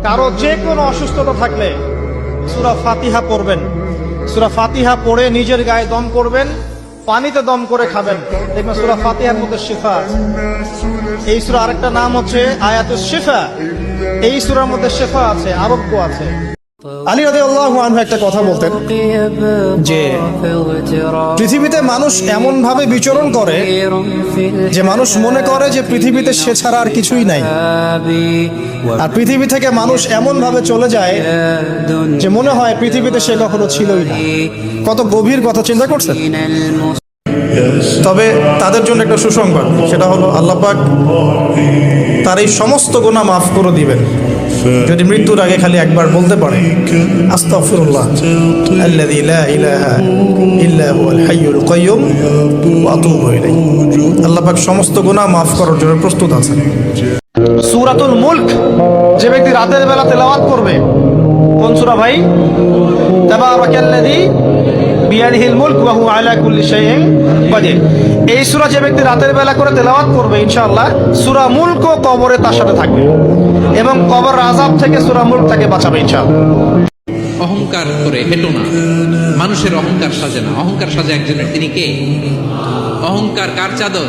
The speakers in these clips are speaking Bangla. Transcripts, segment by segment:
কারো যে কোনো অসুস্থতা থাকলে সূরা ফাতিহা পড়বেন। সূরা ফাতিহা পড়ে নিজের গায়ে দম করবেন, পানিতে দম করে খাবেন, দেখবেন সূরা ফাতিহার মধ্যে শিফা আছে। এই সূরা আরেকটা নাম হচ্ছে আয়াতুশ শিফা। এই সূরার মধ্যে শিফা আছে, আরোগ্য আছে। আলী রাদিয়াল্লাহু আনহু একটা কথা বলতেন যে পৃথিবীতে মানুষ এমন ভাবে বিচরণ করে যে মানুষ মনে করে যে পৃথিবীতে সে ছাড়া আর কিছুই নাই, আর পৃথিবী থেকে মানুষ এমন ভাবে চলে যায় যে মনে হয় পৃথিবীতে সে কখনো ছিলই না। কত গভীর কথা চিন্তা করছেন? তবে তাদের জন্য একটা সুসংবাদ, সেটা হলো আল্লাহ পাক তার এই সমস্ত গুনাহ মাফ করে দিবেন যদি মৃত্যুর আগে খালি একবার বলতে পারে আস্তাগফিরুল্লাহ আল্লাযী লা ইলাহা ইল্লা হুয়াল হাইয়ুল কাইয়্যুম ওয়া আতুবু ইলাইহি। আল্লাহ পাক সমস্ত গুনাহ মাফ করার জন্য প্রস্তুত আছেন। সূরাতুল মুলক যে ব্যক্তি রাতের বেলা তেলাওয়াত করবে, কোন সূরা ভাই? তাবারাকাল্লাযী বিয়াদিহিল মুলক ওয়া হুয়া আলা কুল্লি শাইইন কাদির। এই সূরা যে ব্যক্তি রাতের বেলা করে তেলাওয়াত করবে, ইনশাআল্লাহ সূরা মুলক কবরে তার সাথে থাকবে এবং কবর আযাব থেকে সূরা মুলক তাকে বাঁচাবে ইনশাআল্লাহ। অহংকার করে হেঁটো না, মানুষের অহংকার সাজে না। অহংকার সাজে একজনের, তিনি কে? অহংকার কার চাদর?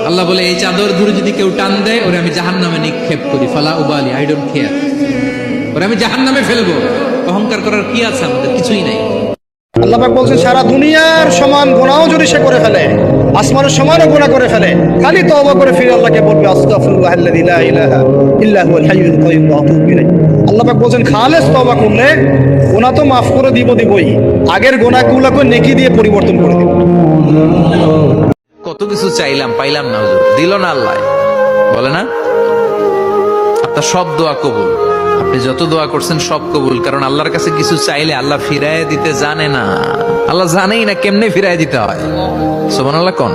আল্লাহ বলে এই চাদর ধরে যদি কেউ টান দেয় ওরে আমি জাহান্নামে নিক্ষেপ করি, ফালা উবালি, আই ডোন্ট কেয়ার, ওরে আমি জাহান্নামে ফেলবো। অহংকার করার কি আছে আমাদের? কিছুই নাই। আল্লাহ পাক বলছেন সারা দুনিয়ার সমান গুনাহও যদি সে করে ফেলে, আসমানের সমানও গুনাহ করে ফেলে, খালি তওবা করে ফিরে আল্লাহকে বলবে আস্তাগফিরুল্লাহ আল্লাযী লা ইলাহা ইল্লা হুয়াল হাইয়ুল কাইয়্যুম ওয়া আতুবু ইলাইহি। আল্লাহ পাক বলছেন খালেস তওবা করলে গুনাহ তো মাফ করে দিবই, আগের গুনাহগুলোকে নেকি দিয়ে পরিবর্তন করে দিব। কত কিছু চাইলাম, পাইলাম না, হুজুর দিল না আল্লাহ, বলে না? আপনার সব দোয়া কবুল, আপনি যত দোয়া করছেন সব কবুল, কারণ আল্লাহর কাছে কিছু চাইলে আল্লাহ ফিরায় দিতে জানে না। আল্লাহ জানেই না কেমনে ফিরায় দিতে হয়। সুবহানাল্লাহ কোন